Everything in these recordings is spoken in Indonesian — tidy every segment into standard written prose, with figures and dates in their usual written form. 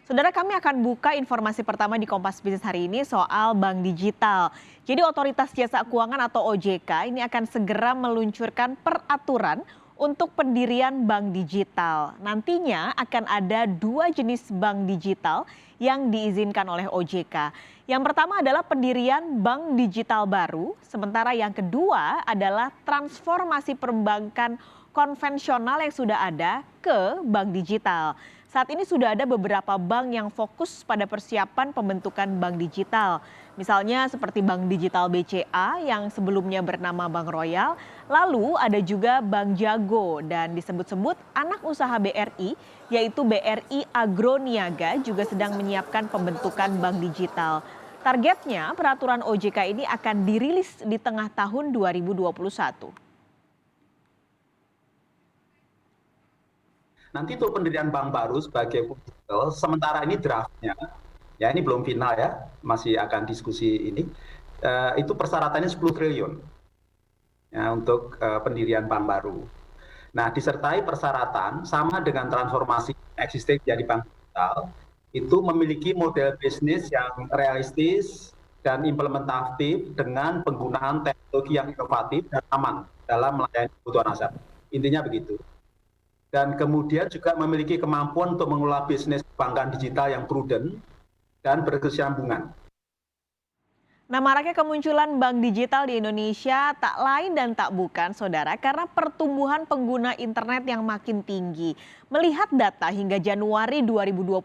Saudara, kami akan buka informasi pertama di Kompas Bisnis hari ini soal bank digital. Jadi Otoritas Jasa Keuangan atau OJK ini akan segera meluncurkan peraturan untuk pendirian bank digital. Nantinya akan ada dua jenis bank digital yang diizinkan oleh OJK. Yang pertama adalah pendirian bank digital baru, sementara yang kedua adalah transformasi perbankan konvensional yang sudah ada ke bank digital. Saat ini sudah ada beberapa bank yang fokus pada persiapan pembentukan bank digital. Misalnya seperti Bank Digital BCA yang sebelumnya bernama Bank Royal, lalu ada juga Bank Jago dan disebut-sebut anak usaha BRI yaitu BRI Agroniaga juga sedang menyiapkan pembentukan bank digital. Targetnya peraturan OJK ini akan dirilis di tengah tahun 2021. Nanti untuk pendirian bank baru sebagai bank digital, sementara ini draftnya, ya ini belum final ya, masih akan diskusi ini, itu persyaratannya 10 triliun ya, untuk pendirian bank baru. Nah, disertai persyaratan sama dengan transformasi existing jadi bank digital, itu memiliki model bisnis yang realistis dan implementatif dengan penggunaan teknologi yang inovatif dan aman dalam melayani kebutuhan nasabah. Intinya begitu. Dan kemudian juga memiliki kemampuan untuk mengelola bisnis perbankan digital yang prudent dan berkesinambungan. Nah, maraknya kemunculan bank digital di Indonesia tak lain dan tak bukan, saudara, karena pertumbuhan pengguna internet yang makin tinggi. Melihat data hingga Januari 2021,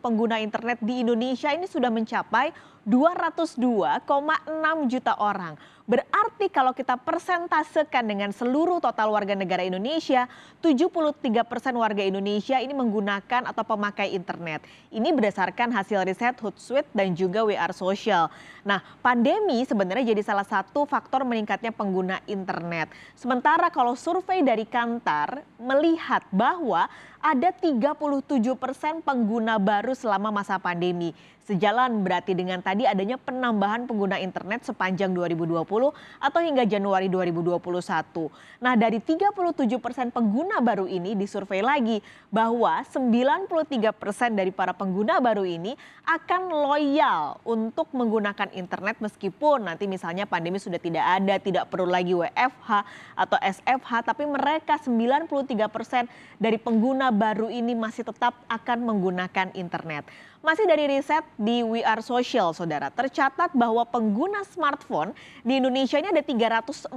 pengguna internet di Indonesia ini sudah mencapai 202,6 juta orang. Berarti kalau kita persentasekan dengan seluruh total warga negara Indonesia, 73% warga Indonesia ini menggunakan atau pemakai internet. Ini berdasarkan hasil riset Hootsuite dan juga WR Social. Nah, pandemi sebenarnya jadi salah satu faktor meningkatnya pengguna internet. Sementara kalau survei dari Kantar melihat bahwa ada 37% pengguna baru selama masa pandemi. Sejalan berarti dengan tadi adanya penambahan pengguna internet sepanjang 2020 atau hingga Januari 2021. Nah, dari 37% pengguna baru ini disurvei lagi bahwa 93% dari para pengguna baru ini akan loyal untuk menggunakan internet meskipun nanti misalnya pandemi sudah tidak ada, tidak perlu lagi WFH atau SFH, tapi mereka 93% dari pengguna baru ini masih tetap akan menggunakan internet. Masih dari riset di We Are Social, saudara, tercatat bahwa pengguna smartphone di Indonesia ini ada 345,3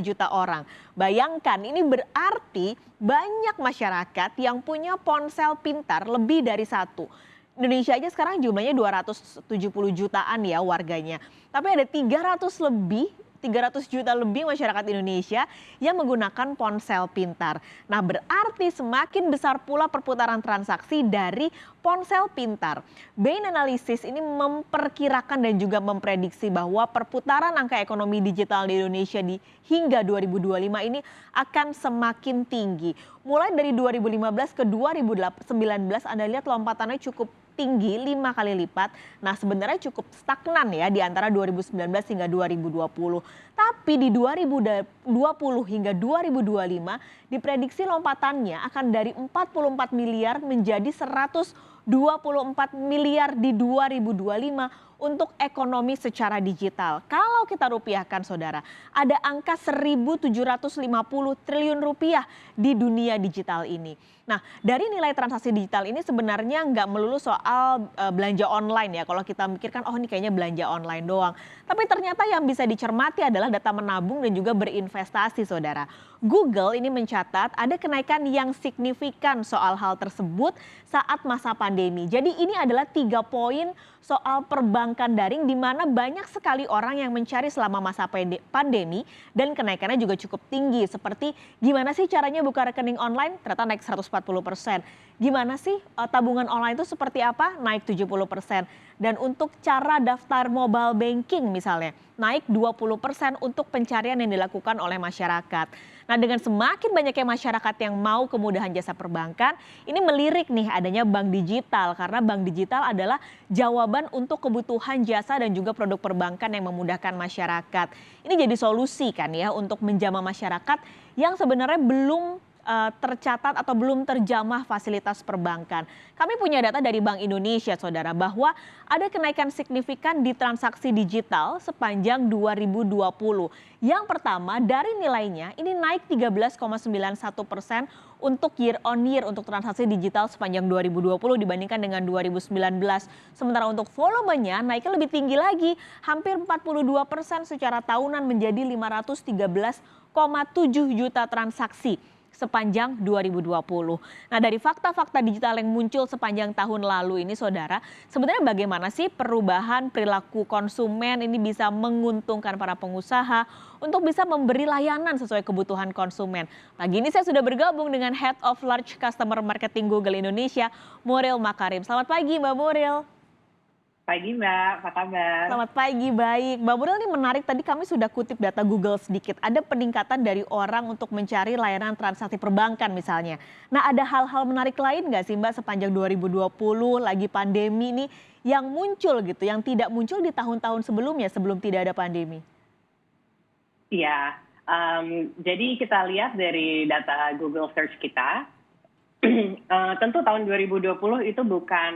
juta orang. Bayangkan, ini berarti banyak masyarakat yang punya ponsel pintar lebih dari satu. Indonesia aja sekarang jumlahnya 270 jutaan ya warganya. Tapi ada 300 juta lebih masyarakat Indonesia yang menggunakan ponsel pintar. Nah, berarti semakin besar pula perputaran transaksi dari ponsel pintar. Bain Analysis ini memperkirakan dan juga memprediksi bahwa perputaran angka ekonomi digital di Indonesia hingga 2025 ini akan semakin tinggi. Mulai dari 2015 ke 2019 Anda lihat lompatannya cukup tinggi 5 kali lipat. Nah, sebenarnya cukup stagnan ya di antara 2019 hingga 2020. Tapi di 2020 hingga 2025 diprediksi lompatannya akan dari 44 miliar menjadi 124 miliar di 2025 untuk ekonomi secara digital. Kalau kita rupiahkan, saudara, ada angka 1.750 triliun rupiah di dunia digital ini. Nah, dari nilai transaksi digital ini sebenarnya nggak melulu soal belanja online ya. Kalau kita mikirkan, oh ini kayaknya belanja online doang. Tapi ternyata yang bisa dicermati adalah data menabung dan juga berinvestasi, saudara. Google ini mencatat ada kenaikan yang signifikan soal hal tersebut saat masa pandemi. Jadi ini adalah 3 poin soal perbankan daring di mana banyak sekali orang yang mencari selama masa pandemi dan kenaikannya juga cukup tinggi. Seperti gimana sih caranya buka rekening online? Ternyata naik 140%. Gimana sih tabungan online itu seperti apa? Naik 70%. Dan untuk cara daftar mobile banking misalnya, naik 20% untuk pencarian yang dilakukan oleh masyarakat. Nah, dengan semakin banyaknya masyarakat yang mau kemudahan jasa perbankan, ini melirik nih adanya bank digital karena bank digital adalah jawaban untuk kebutuhan jasa dan juga produk perbankan yang memudahkan masyarakat. Ini jadi solusi kan ya untuk menjamah masyarakat yang sebenarnya belum tercatat atau belum terjamah fasilitas perbankan. Kami punya data dari Bank Indonesia, Saudara, bahwa ada kenaikan signifikan di transaksi digital sepanjang 2020. Yang pertama, dari nilainya ini naik 13,91% untuk year on year untuk transaksi digital sepanjang 2020 dibandingkan dengan 2019. Sementara untuk volumenya naiknya lebih tinggi lagi, hampir 42% secara tahunan menjadi 513,7 juta transaksi sepanjang 2020. Nah, dari fakta-fakta digital yang muncul sepanjang tahun lalu ini, Saudara, sebenarnya bagaimana sih perubahan perilaku konsumen ini bisa menguntungkan para pengusaha untuk bisa memberi layanan sesuai kebutuhan konsumen? Pagi ini saya sudah bergabung dengan Head of Large Customer Marketing Google Indonesia, Muril Makarim. Selamat pagi, Mbak Muril. Pagi Mbak, apa kabar? Selamat pagi, baik. Mbak Muril, ini menarik, tadi kami sudah kutip data Google sedikit. Ada peningkatan dari orang untuk mencari layanan transaksi perbankan misalnya. Nah, ada hal-hal menarik lain nggak sih Mbak sepanjang 2020 lagi pandemi nih yang muncul gitu, yang tidak muncul di tahun-tahun sebelumnya sebelum tidak ada pandemi? Iya, jadi kita lihat dari data Google Search kita, tentu tahun 2020 itu bukan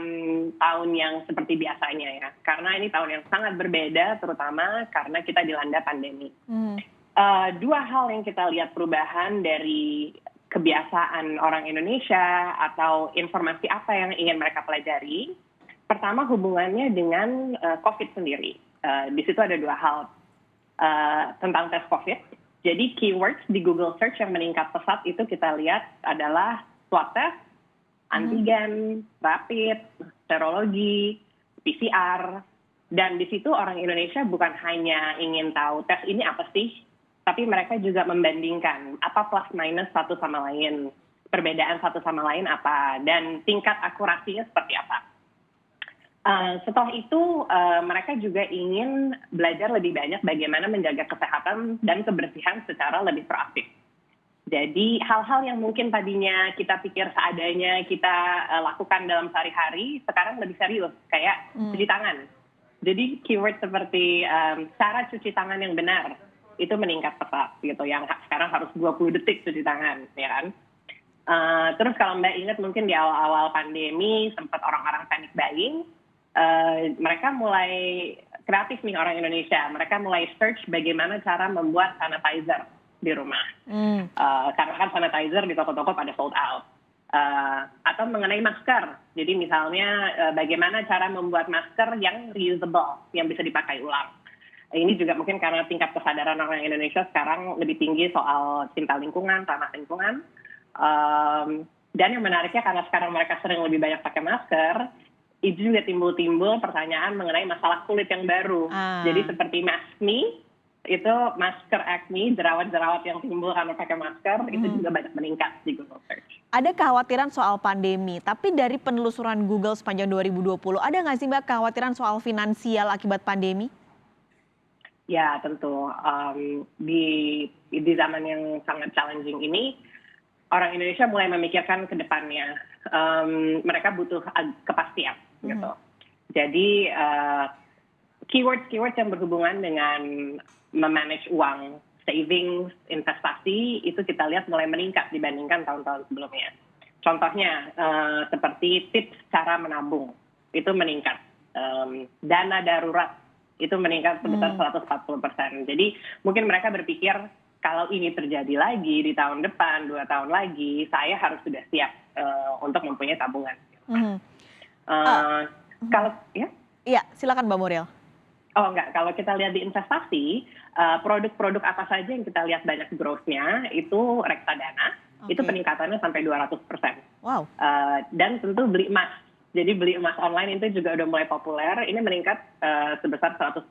tahun yang seperti biasanya ya, karena ini tahun yang sangat berbeda, terutama karena kita dilanda pandemi. Dua hal yang kita lihat perubahan dari kebiasaan orang Indonesia atau informasi apa yang ingin mereka pelajari. Pertama hubungannya dengan COVID sendiri. Di situ ada dua hal tentang tes COVID. Jadi keywords di Google Search yang meningkat pesat itu kita lihat adalah swab test, antigen, rapid, serologi, PCR, dan di situ orang Indonesia bukan hanya ingin tahu tes ini apa sih, tapi mereka juga membandingkan apa plus minus satu sama lain, perbedaan satu sama lain apa, dan tingkat akurasinya seperti apa. Setelah itu mereka juga ingin belajar lebih banyak bagaimana menjaga kesehatan dan kebersihan secara lebih proaktif. Jadi hal-hal yang mungkin tadinya kita pikir seadanya kita lakukan dalam sehari-hari, sekarang lebih serius, kayak cuci tangan. Jadi keyword seperti cara cuci tangan yang benar, itu meningkat pesat gitu, yang sekarang harus 20 detik cuci tangan, ya kan. Terus kalau Mbak ingat mungkin di awal-awal pandemi, sempat orang-orang panic buying, mereka mulai kreatif nih orang Indonesia, mereka mulai search bagaimana cara membuat sanitizer di rumah. Karena kan sanitizer di toko-toko pada sold out. Atau mengenai masker. Jadi misalnya bagaimana cara membuat masker yang reusable, yang bisa dipakai ulang. Ini juga mungkin karena tingkat kesadaran orang Indonesia sekarang lebih tinggi soal cinta lingkungan, ramah lingkungan. Dan yang menariknya karena sekarang mereka sering lebih banyak pakai masker, itu juga timbul-timbul pertanyaan mengenai masalah kulit yang baru. Jadi seperti Mask Me, itu masker acne, jerawat-jerawat yang timbul karena pakai masker, itu juga banyak meningkat di Google Search. Ada kekhawatiran soal pandemi, tapi dari penelusuran Google sepanjang 2020, ada nggak sih Mbak kekhawatiran soal finansial akibat pandemi? Ya tentu, di zaman yang sangat challenging ini, orang Indonesia mulai memikirkan ke depannya. Mereka butuh kepastian gitu. Jadi keyword yang berhubungan dengan memanage uang, savings, investasi, itu kita lihat mulai meningkat dibandingkan tahun-tahun sebelumnya. Contohnya seperti tips cara menabung, itu meningkat. Dana darurat, itu meningkat sebesar 140%. Jadi mungkin mereka berpikir, kalau ini terjadi lagi di tahun depan, 2 tahun lagi, saya harus sudah siap untuk mempunyai tabungan. Kalau ya? Iya, silakan Mbak Muril. Oh enggak, kalau kita lihat di investasi, produk-produk apa saja yang kita lihat banyak growth-nya, itu reksadana, itu peningkatannya sampai 200%. Wow. Dan tentu beli emas. Jadi beli emas online itu juga udah mulai populer, ini meningkat sebesar 140%.